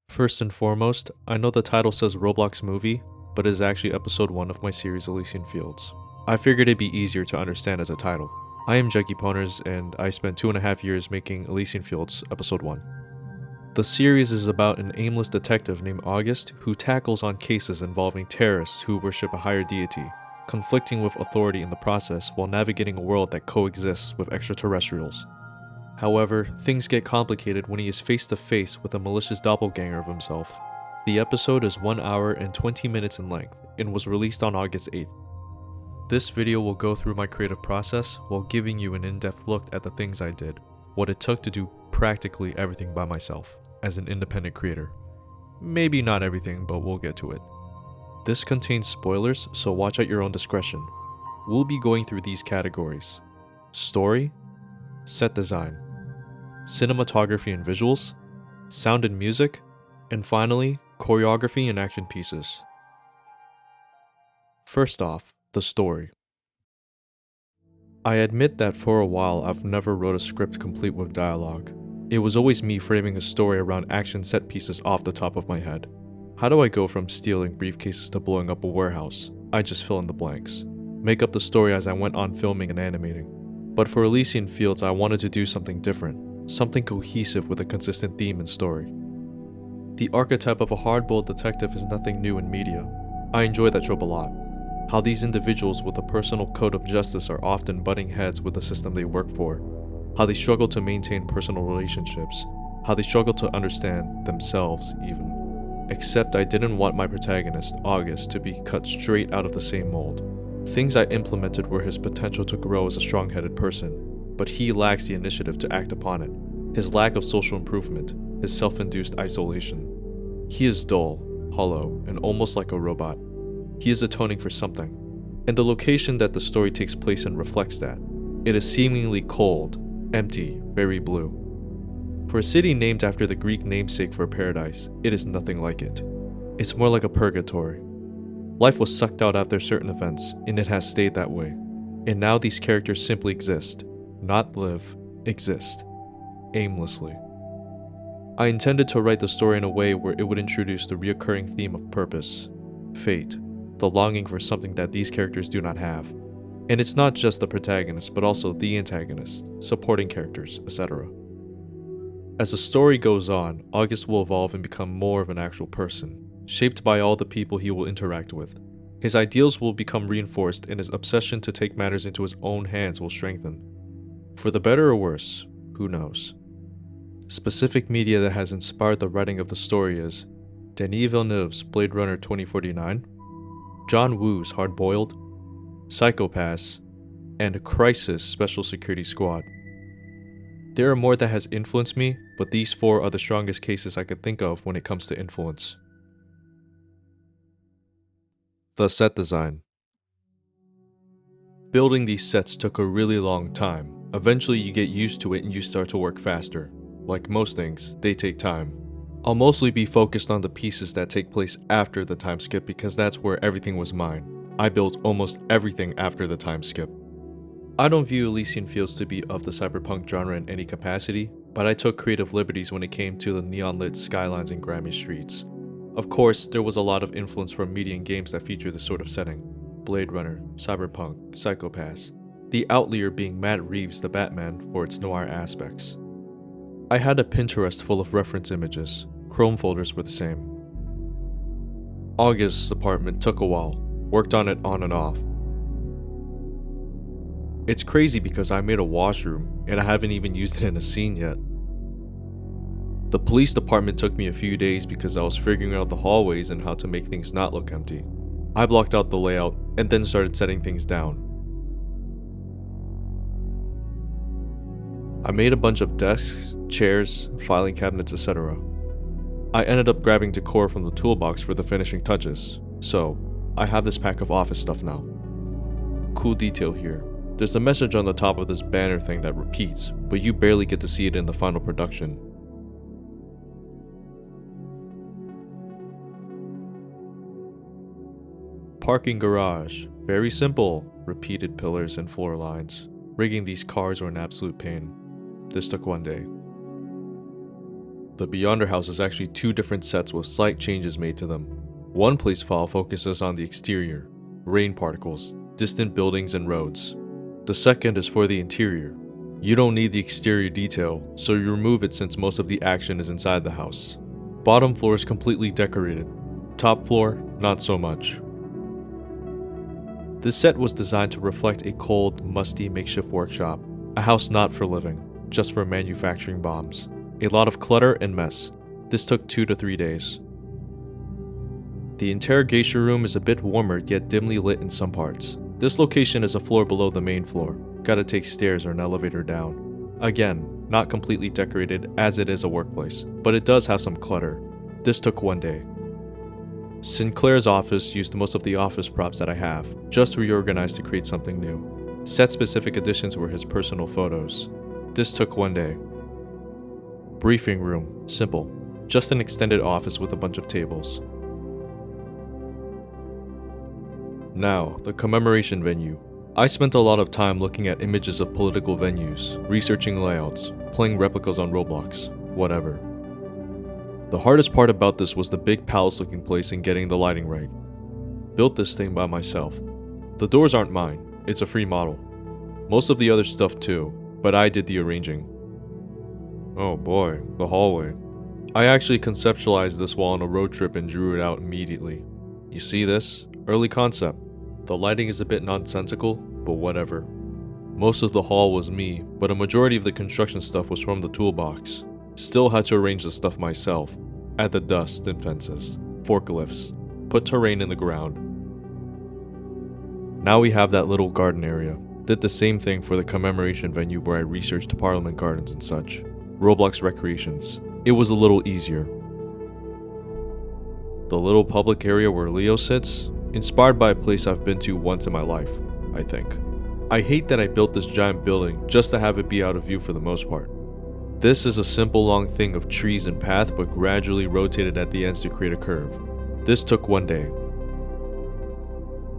First and foremost, I know the title says Roblox movie, but it is actually episode 1 of my series Elysian Fields. I figured it'd be easier to understand as a title. I am jackiepwners and I spent 2.5 years making Elysian Fields episode 1. The series is about an aimless detective named August who tackles on cases involving terrorists who worship a higher deity, conflicting with authority in the process while navigating a world that coexists with extraterrestrials. However, things get complicated when he is face to face with a malicious doppelganger of himself. The episode is 1 hour and 20 minutes in length and was released on August 8th. This video will go through my creative process while giving you an in-depth look at the things I did, what it took to do practically everything by myself as an independent creator. Maybe not everything, but we'll get to it. This contains spoilers, so watch at your own discretion. We'll be going through these categories: story, set design, cinematography and visuals, sound and music, and finally, choreography and action pieces. First off, the story. I admit that for a while I've never wrote a script complete with dialogue. It was always me framing a story around action set pieces off the top of my head. How do I go from stealing briefcases to blowing up a warehouse? I just fill in the blanks. Make up the story as I went on filming and animating. But for Elysian Fields, I wanted to do something different, something cohesive with a consistent theme and story. The archetype of a hard-boiled detective is nothing new in media. I enjoy that trope a lot. How these individuals with a personal code of justice are often butting heads with the system they work for. How they struggle to maintain personal relationships. How they struggle to understand themselves, even. Except I didn't want my protagonist, August, to be cut straight out of the same mold. Things I implemented were his potential to grow as a strong-headed person, but he lacks the initiative to act upon it. His lack of social improvement, his self-induced isolation. He is dull, hollow, and almost like a robot. He is atoning for something, and the location that the story takes place in reflects that. It is seemingly cold, empty, very blue. For a city named after the Greek namesake for paradise, it is nothing like it. It's more like a purgatory. Life was sucked out after certain events, and it has stayed that way. And now these characters simply exist. Not live, exist. Aimlessly. I intended to write the story in a way where it would introduce the reoccurring theme of purpose, fate, the longing for something that these characters do not have. And it's not just the protagonist, but also the antagonist, supporting characters, etc. As the story goes on, August will evolve and become more of an actual person, shaped by all the people he will interact with. His ideals will become reinforced and his obsession to take matters into his own hands will strengthen. For the better or worse, who knows? Specific media that has inspired the writing of the story is Denis Villeneuve's Blade Runner 2049, John Woo's Hard Boiled, Psychopaths, and Crisis Special Security Squad. There are more that has influenced me, but these 4 are the strongest cases I could think of when it comes to influence. The set design. Building these sets took a really long time. Eventually you get used to it and you start to work faster. Like most things, they take time. I'll mostly be focused on the pieces that take place after the time skip because that's where everything was mine. I built almost everything after the time skip. I don't view Elysian Fields to be of the cyberpunk genre in any capacity, but I took creative liberties when it came to the neon-lit skylines and grimy streets. Of course, there was a lot of influence from media and games that feature this sort of setting. Blade Runner, Cyberpunk, Psychopaths. The outlier being Matt Reeves' The Batman for its noir aspects. I had a Pinterest full of reference images. Chrome folders were the same. August's apartment took a while. Worked on it on and off. It's crazy because I made a washroom and I haven't even used it in a scene yet. The police department took me a few days because I was figuring out the hallways and how to make things not look empty. I blocked out the layout and then started setting things down. I made a bunch of desks, chairs, filing cabinets, etc. I ended up grabbing decor from the toolbox for the finishing touches, so I have this pack of office stuff now. Cool detail here. There's a message on the top of this banner thing that repeats, but you barely get to see it in the final production. Parking garage. Very simple. Repeated pillars and floor lines. Rigging these cars were an absolute pain. This took one day. The Beyonder house is actually two different sets with slight changes made to them. One place file focuses on the exterior, rain particles, distant buildings and roads. The second is for the interior. You don't need the exterior detail, so you remove it since most of the action is inside the house. Bottom floor is completely decorated. Top floor, not so much. This set was designed to reflect a cold, musty makeshift workshop. A house not for living, just for manufacturing bombs. A lot of clutter and mess. This took 2 to 3 days. The interrogation room is a bit warmer yet dimly lit in some parts. This location is a floor below the main floor. Gotta take stairs or an elevator down. Again, not completely decorated as it is a workplace, but it does have some clutter. This took 1 day. Sinclair's office used most of the office props that I have, just reorganized to create something new. Set-specific additions were his personal photos. This took 1 day. Briefing room, simple. Just an extended office with a bunch of tables. Now, the commemoration venue. I spent a lot of time looking at images of political venues, researching layouts, playing replicas on ROBLOX, whatever. The hardest part about this was the big palace-looking place and getting the lighting right. Built this thing by myself. The doors aren't mine, it's a free model. Most of the other stuff too, but I did the arranging. Oh boy, the hallway. I actually conceptualized this while on a road trip and drew it out immediately. You see this? Early concept. The lighting is a bit nonsensical, but whatever. Most of the hall was me, but a majority of the construction stuff was from the toolbox. Still had to arrange the stuff myself. Add the dust and fences, forklifts, put terrain in the ground. Now we have that little garden area. Did the same thing for the commemoration venue where I researched Parliament Gardens and such. ROBLOX recreations. It was a little easier. The little public area where Leo sits, inspired by a place I've been to once in my life, I think. I hate that I built this giant building just to have it be out of view for the most part. This is a simple long thing of trees and path but gradually rotated at the ends to create a curve. This took 1 day.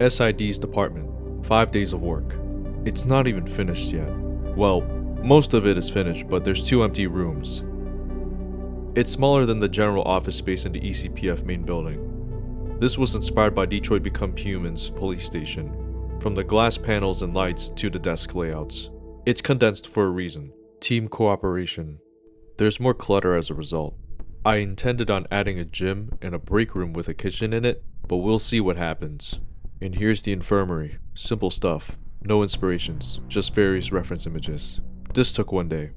SID's department, 5 days of work. It's not even finished yet. Well, most of it is finished, but there's 2 empty rooms. It's smaller than the general office space in the ECPF main building. This was inspired by Detroit Become Human's police station, from the glass panels and lights to the desk layouts. It's condensed for a reason. Team cooperation. There's more clutter as a result. I intended on adding a gym and a break room with a kitchen in it, but we'll see what happens. And here's the infirmary. Simple stuff. No inspirations, just various reference images. This took 1 day.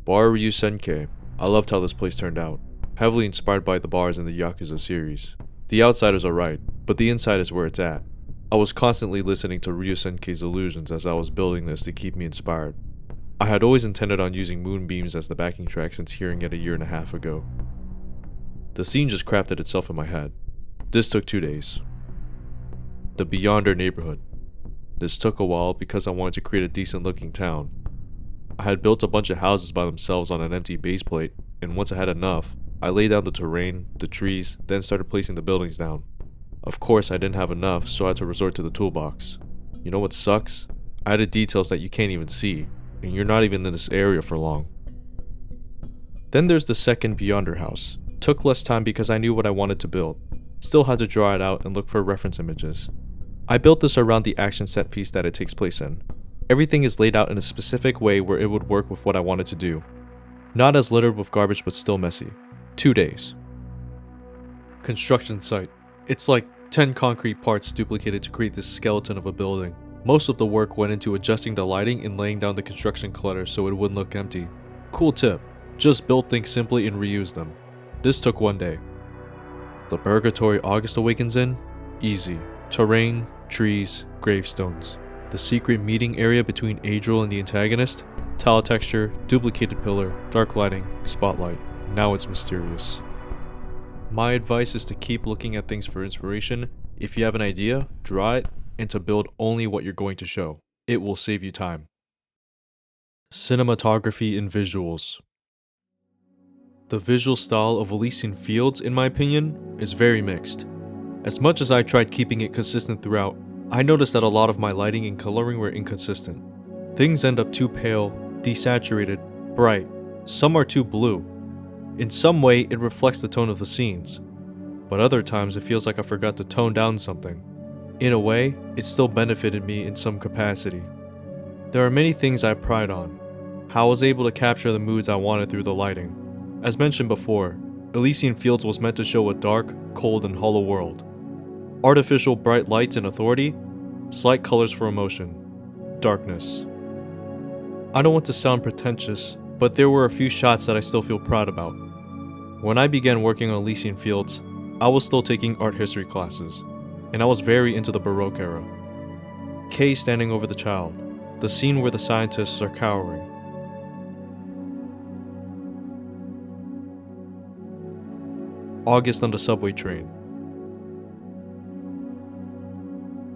Bar Ryu Senkei. I loved how this place turned out. Heavily inspired by the bars in the Yakuza series. The outside is alright, but the inside is where it's at. I was constantly listening to Ryu Senkei's illusions as I was building this to keep me inspired. I had always intended on using Moonbeams as the backing track since hearing it a year and a half ago. The scene just crafted itself in my head. This took 2 days. The Beyonder neighborhood. This took a while because I wanted to create a decent looking town. I had built a bunch of houses by themselves on an empty base plate, and once I had enough, I laid down the terrain, the trees, then started placing the buildings down. Of course I didn't have enough, so I had to resort to the toolbox. You know what sucks? I added details that you can't even see, and you're not even in this area for long. Then there's the second Beyonder house. Took less time because I knew what I wanted to build. Still had to draw it out and look for reference images. I built this around the action set piece that it takes place in. Everything is laid out in a specific way where it would work with what I wanted to do. Not as littered with garbage but still messy. 2 days. Construction site. It's like 10 concrete parts duplicated to create this skeleton of a building. Most of the work went into adjusting the lighting and laying down the construction clutter so it wouldn't look empty. Cool tip. Just build things simply and reuse them. This took 1 day. The purgatory August awakens in? Easy. Terrain, trees, gravestones. The secret meeting area between Adriel and the antagonist? Tile texture, duplicated pillar, dark lighting, spotlight. Now it's mysterious. My advice is to keep looking at things for inspiration. If you have an idea, draw it, and to build only what you're going to show. It will save you time. Cinematography and Visuals. The visual style of Elysian Fields, in my opinion, is very mixed. As much as I tried keeping it consistent throughout, I noticed that a lot of my lighting and coloring were inconsistent. Things end up too pale, desaturated, bright. Some are too blue. In some way, it reflects the tone of the scenes, but other times it feels like I forgot to tone down something. In a way, it still benefited me in some capacity. There are many things I pride on. How I was able to capture the moods I wanted through the lighting. As mentioned before, Elysian Fields was meant to show a dark, cold, and hollow world. Artificial bright lights and authority, slight colors for emotion, darkness. I don't want to sound pretentious, but there were a few shots that I still feel proud about. When I began working on Elysian Fields, I was still taking art history classes, and I was very into the Baroque era. Kay standing over the child, the scene where the scientists are cowering. August on the subway train.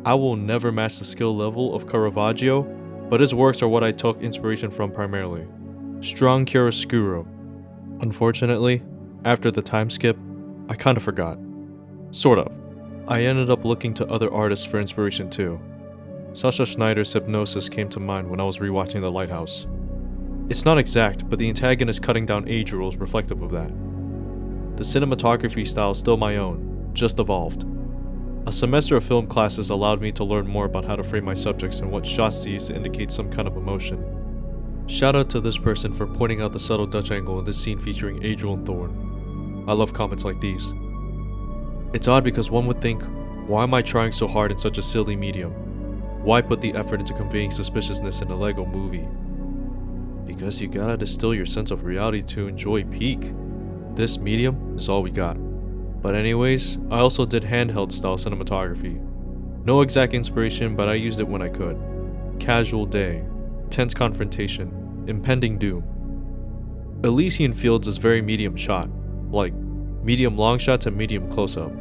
I will never match the skill level of Caravaggio, but his works are what I took inspiration from primarily. Strong chiaroscuro. Unfortunately, after the time skip, I kinda forgot. Sort of. I ended up looking to other artists for inspiration too. Sasha Schneider's Hypnosis came to mind when I was rewatching The Lighthouse. It's not exact, but the antagonist cutting down age rules reflective of that. The cinematography style is still my own, just evolved. A semester of film classes allowed me to learn more about how to frame my subjects and what shots to use to indicate some kind of emotion. Shout out to this person for pointing out the subtle Dutch angle in this scene featuring Adriel and Thorne. I love comments like these. It's odd because one would think, why am I trying so hard in such a silly medium? Why put the effort into conveying suspiciousness in a Lego movie? Because you gotta distill your sense of reality to enjoy peak. This medium is all we got. But anyways, I also did handheld style cinematography. No exact inspiration, but I used it when I could. Casual day, tense confrontation, impending doom. Elysian Fields is very medium shot, like medium long shot to medium close-up.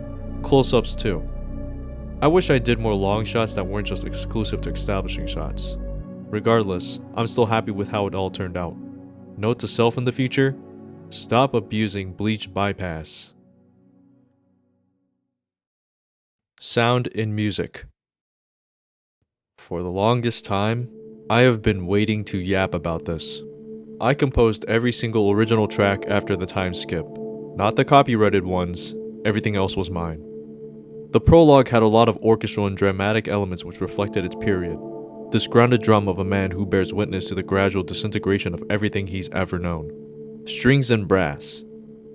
Close-ups too. I wish I did more long shots that weren't just exclusive to establishing shots. Regardless, I'm still happy with how it all turned out. Note to self in the future, stop abusing bleach bypass. Sound in music. For the longest time, I have been waiting to yap about this. I composed every single original track after the time skip. Not the copyrighted ones, everything else was mine. The prologue had a lot of orchestral and dramatic elements which reflected its period. This grounded drum of a man who bears witness to the gradual disintegration of everything he's ever known. Strings and brass.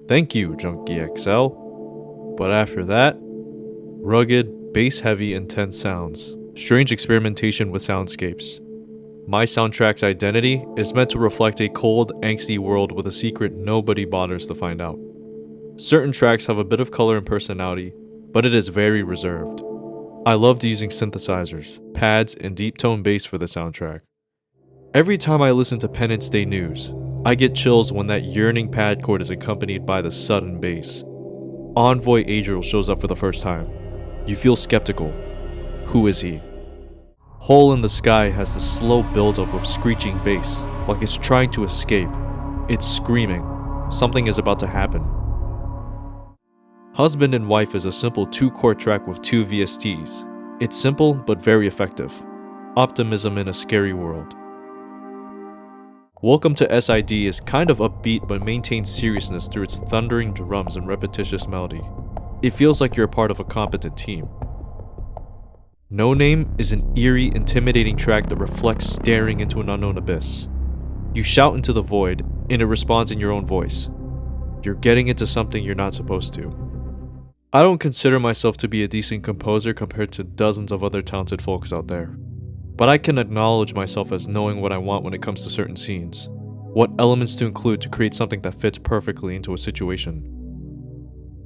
Thank you, Junkie XL. But after that, rugged, bass-heavy, intense sounds. Strange experimentation with soundscapes. My soundtrack's identity is meant to reflect a cold, angsty world with a secret nobody bothers to find out. Certain tracks have a bit of color and personality, but it is very reserved. I loved using synthesizers, pads, and deep tone bass for the soundtrack. Every time I listen to Penance Day News, I get chills when that yearning pad chord is accompanied by the sudden bass. Envoy Adriel shows up for the first time. You feel skeptical. Who is he? Hole in the Sky has this slow buildup of screeching bass, like it's trying to escape. It's screaming. Something is about to happen. Husband and Wife is a simple 2-chord track with 2 VSTs. It's simple but very effective. Optimism in a scary world. Welcome to SID is kind of upbeat but maintains seriousness through its thundering drums and repetitious melody. It feels like you're a part of a competent team. No Name is an eerie, intimidating track that reflects staring into an unknown abyss. You shout into the void, and it responds in your own voice. You're getting into something you're not supposed to. I don't consider myself to be a decent composer compared to dozens of other talented folks out there. But I can acknowledge myself as knowing what I want when it comes to certain scenes. What elements to include to create something that fits perfectly into a situation.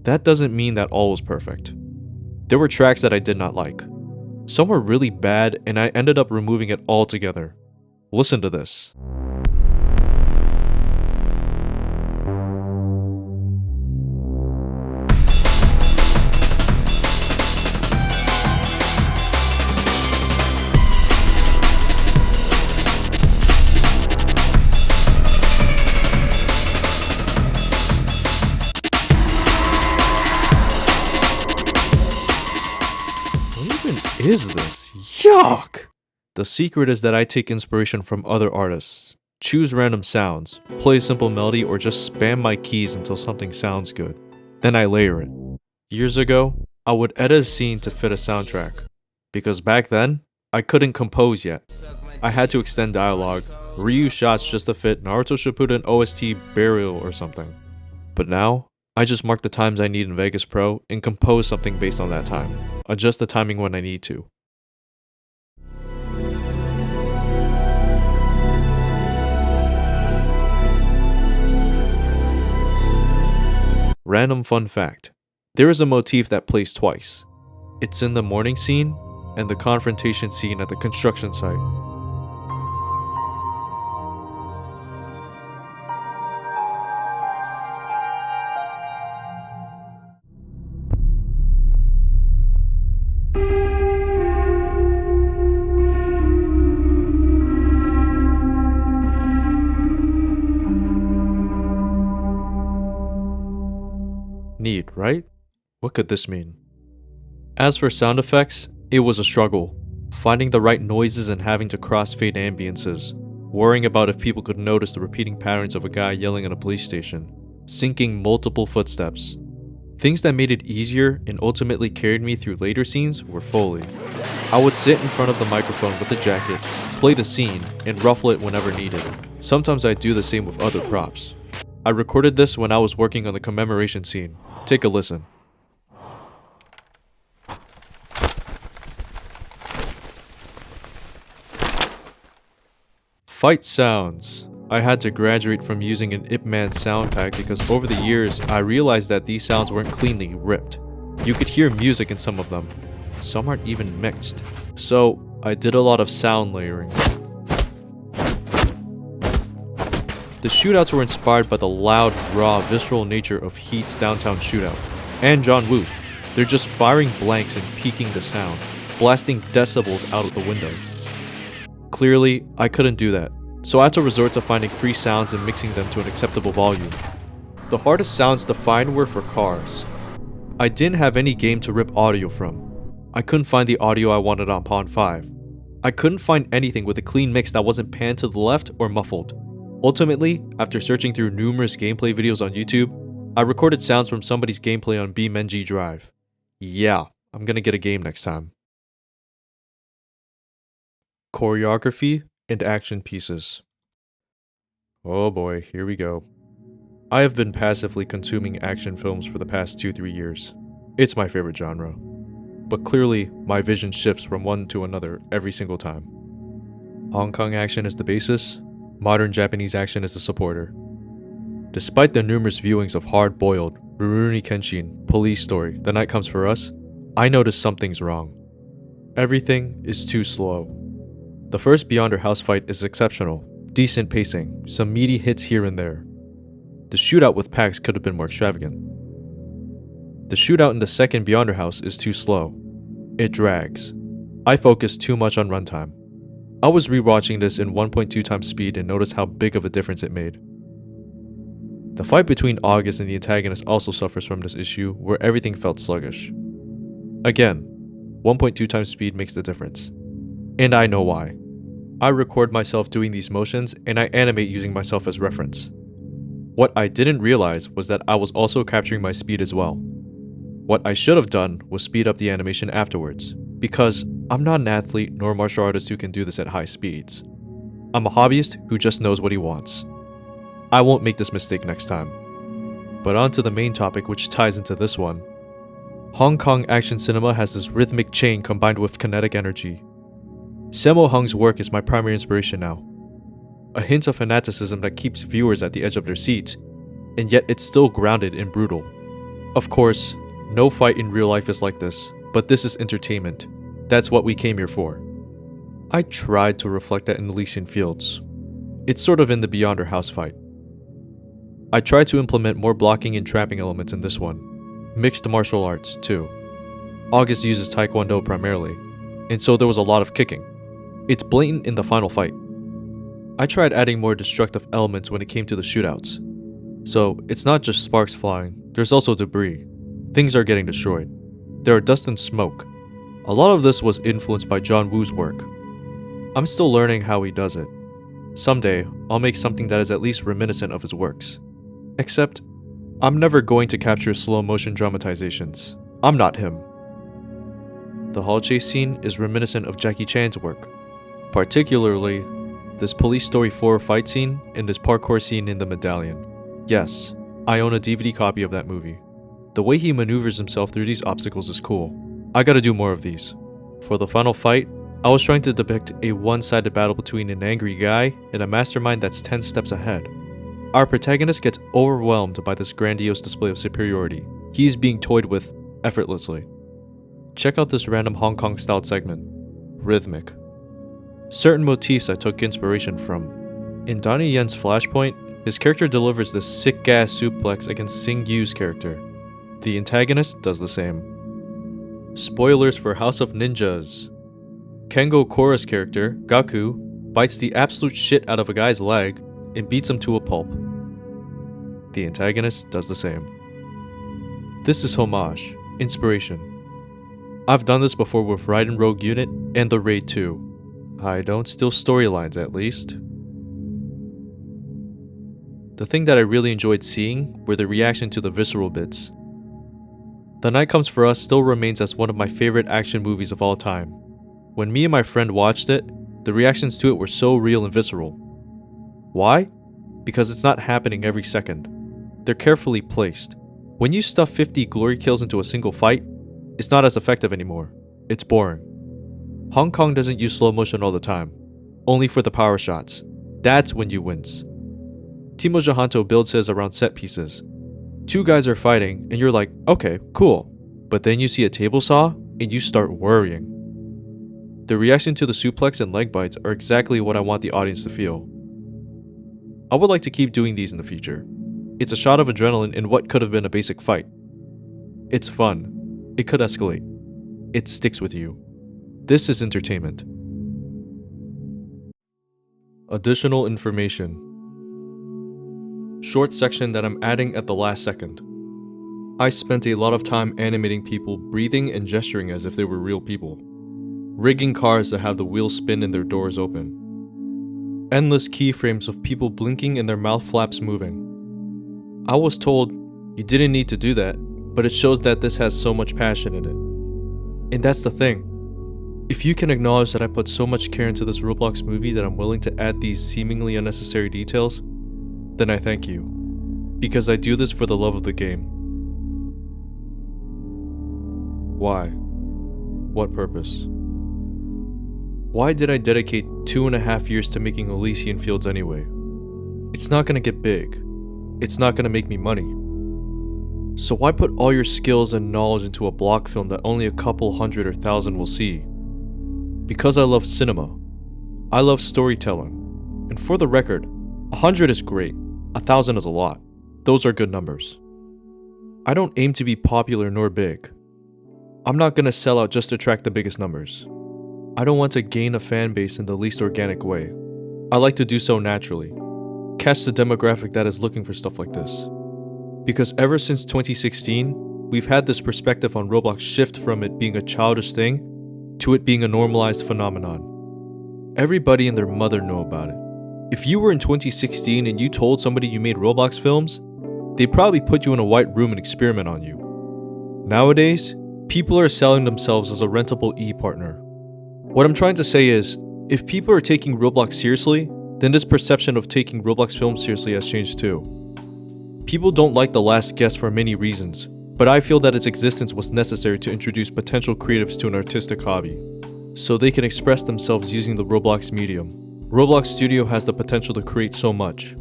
That doesn't mean that all was perfect. There were tracks that I did not like. Some were really bad and I ended up removing it altogether. Listen to this. Is this? Yuck! The secret is that I take inspiration from other artists. choose random sounds, play a simple melody, or just spam my keys until something sounds good. Then I layer it. Years ago, I would edit a scene to fit a soundtrack. Because back then, I couldn't compose yet. I had to extend dialogue, reuse shots just to fit Naruto Shippuden OST Burial or something. But now, I just mark the times I need in Vegas Pro and compose something based on that time. Adjust the timing when I need to. Random fun fact. There is a motif that plays twice. It's in the morning scene and the confrontation scene at the construction site. Neat, right? What could this mean? As for sound effects, it was a struggle. Finding the right noises and having to crossfade ambiances. Worrying about if people could notice the repeating patterns of a guy yelling at a police station. Syncing multiple footsteps. Things that made it easier and ultimately carried me through later scenes were Foley. I would sit in front of the microphone with a jacket, play the scene, and ruffle it whenever needed. Sometimes I'd do the same with other props. I recorded this when I was working on the commemoration scene. Take a listen. Fight sounds. I had to graduate from using an Ip Man sound pack because over the years, I realized that these sounds weren't cleanly ripped. You could hear music in some of them. Some aren't even mixed. So, I did a lot of sound layering. The shootouts were inspired by the loud, raw, visceral nature of Heat's Downtown Shootout, and John Woo. They're just firing blanks and peaking the sound, blasting decibels out of the window. Clearly, I couldn't do that, so I had to resort to finding free sounds and mixing them to an acceptable volume. The hardest sounds to find were for cars. I didn't have any game to rip audio from. I couldn't find the audio I wanted on Pawn 5. I couldn't find anything with a clean mix that wasn't panned to the left or muffled. Ultimately, after searching through numerous gameplay videos on YouTube, I recorded sounds from somebody's gameplay on BeamNG Drive. Yeah, I'm gonna get a game next time. Choreography and action pieces. Oh boy, here we go. I have been passively consuming action films for the past 2-3 years. It's my favorite genre. But clearly, my vision shifts from one to another every single time. Hong Kong action is the basis, modern Japanese action is the supporter. Despite the numerous viewings of Hard Boiled, Rurouni Kenshin, Police Story, The Night Comes for Us, I noticed something's wrong. Everything is too slow. The first Beyonder house fight is exceptional, decent pacing, some meaty hits here and there. The shootout with Pax could have been more extravagant. The shootout in the second Beyonder house is too slow. It drags. I focus too much on runtime. I was rewatching this in 1.2 times speed and noticed how big of a difference it made. The fight between August and the antagonist also suffers from this issue where everything felt sluggish. Again, 1.2 times speed makes the difference. And I know why. I record myself doing these motions and I animate using myself as reference. What I didn't realize was that I was also capturing my speed as well. What I should have done was speed up the animation afterwards, because I'm not an athlete nor a martial artist who can do this at high speeds. I'm a hobbyist who just knows what he wants. I won't make this mistake next time. But on to the main topic which ties into this one. Hong Kong action cinema has this rhythmic chain combined with kinetic energy. Sammo Hung's work is my primary inspiration now. A hint of fanaticism that keeps viewers at the edge of their seats, and yet it's still grounded and brutal. Of course, no fight in real life is like this, but this is entertainment. That's what we came here for. I tried to reflect that in Elysian Fields. It's sort of in the Beyonder house fight. I tried to implement more blocking and trapping elements in this one. Mixed martial arts, too. August uses Taekwondo primarily, and so there was a lot of kicking. It's blatant in the final fight. I tried adding more destructive elements when it came to the shootouts. So, it's not just sparks flying, there's also debris. Things are getting destroyed. There are dust and smoke. A lot of this was influenced by John Woo's work. I'm still learning how he does it. Someday, I'll make something that is at least reminiscent of his works. Except, I'm never going to capture slow motion dramatizations. I'm not him. The hall chase scene is reminiscent of Jackie Chan's work, particularly this Police Story 4 fight scene and this parkour scene in the medallion. Yes, I own a DVD copy of that movie. The way he maneuvers himself through these obstacles is cool. I gotta do more of these. For the final fight, I was trying to depict a one-sided battle between an angry guy and a mastermind that's 10 steps ahead. Our protagonist gets overwhelmed by this grandiose display of superiority. He's being toyed with effortlessly. Check out this random Hong Kong styled segment. Rhythmic. Certain motifs I took inspiration from. In Donnie Yen's Flashpoint, his character delivers this sick-ass suplex against Sing Yu's character. The antagonist does the same. Spoilers for House of Ninjas. Kengo Kora's character, Gaku, bites the absolute shit out of a guy's leg and beats him to a pulp. The antagonist does the same. This is homage, inspiration. I've done this before with Raiden Rogue Unit and the Raid 2. I don't steal storylines at least. The thing that I really enjoyed seeing were the reaction to the visceral bits. The Night Comes for Us still remains as one of my favorite action movies of all time. When me and my friend watched it, the reactions to it were so real and visceral. Why? Because it's not happening every second. They're carefully placed. When you stuff 50 glory kills into a single fight, it's not as effective anymore. It's boring. Hong Kong doesn't use slow motion all the time, only for the power shots. That's when you wince. Timo Jahanto builds his around set pieces. Two guys are fighting and you're like, okay, cool. But then you see a table saw and you start worrying. The reaction to the suplex and leg bites are exactly what I want the audience to feel. I would like to keep doing these in the future. It's a shot of adrenaline in what could have been a basic fight. It's fun. It could escalate. It sticks with you. This is entertainment. Additional information. Short section that I'm adding at the last second. I spent a lot of time animating people breathing and gesturing as if they were real people. Rigging cars that have the wheels spin and their doors open. Endless keyframes of people blinking and their mouth flaps moving. I was told, you didn't need to do that, but it shows that this has so much passion in it. And that's the thing. If you can acknowledge that I put so much care into this Roblox movie that I'm willing to add these seemingly unnecessary details, then I thank you. Because I do this for the love of the game. Why? What purpose? Why did I dedicate 2.5 years to making Elysian Fields anyway? It's not gonna get big. It's not gonna make me money. So why put all your skills and knowledge into a block film that only a couple hundred or thousand will see? Because I love cinema. I love storytelling. And for the record, 100 is great. 1,000 is a lot. Those are good numbers. I don't aim to be popular nor big. I'm not gonna sell out just to attract the biggest numbers. I don't want to gain a fan base in the least organic way. I like to do so naturally. Catch the demographic that is looking for stuff like this. Because ever since 2016, we've had this perspective on Roblox shift from it being a childish thing to it being a normalized phenomenon. Everybody and their mother know about it. If you were in 2016 and you told somebody you made Roblox films, they'd probably put you in a white room and experiment on you. Nowadays, people are selling themselves as a rentable e-partner. What I'm trying to say is, if people are taking Roblox seriously, then this perception of taking Roblox films seriously has changed too. People don't like The Last Guest for many reasons, but I feel that its existence was necessary to introduce potential creatives to an artistic hobby, so they can express themselves using the Roblox medium. Roblox Studio has the potential to create so much.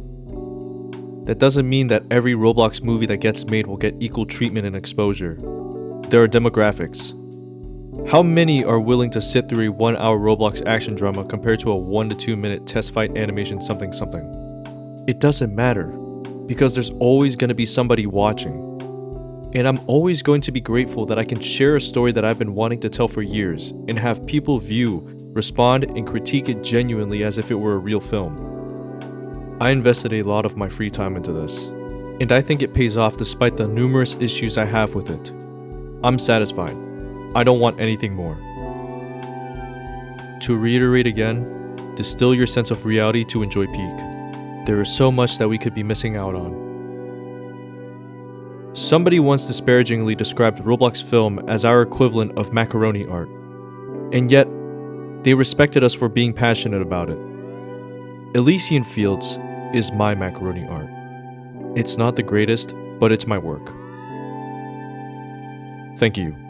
That doesn't mean that every Roblox movie that gets made will get equal treatment and exposure. There are demographics. How many are willing to sit through a 1-hour Roblox action drama compared to a 1 to 2 minute test fight animation something something? It doesn't matter. Because there's always going to be somebody watching. And I'm always going to be grateful that I can share a story that I've been wanting to tell for years and have people view, respond, and critique it genuinely as if it were a real film. I invested a lot of my free time into this, and I think it pays off despite the numerous issues I have with it. I'm satisfied. I don't want anything more. To reiterate again, Distill your sense of reality to enjoy peak. There is so much that we could be missing out on. Somebody once disparagingly described Roblox film as our equivalent of macaroni art. And yet, they respected us for being passionate about it. Elysian Fields is my macaroni art. It's not the greatest, but it's my work. Thank you.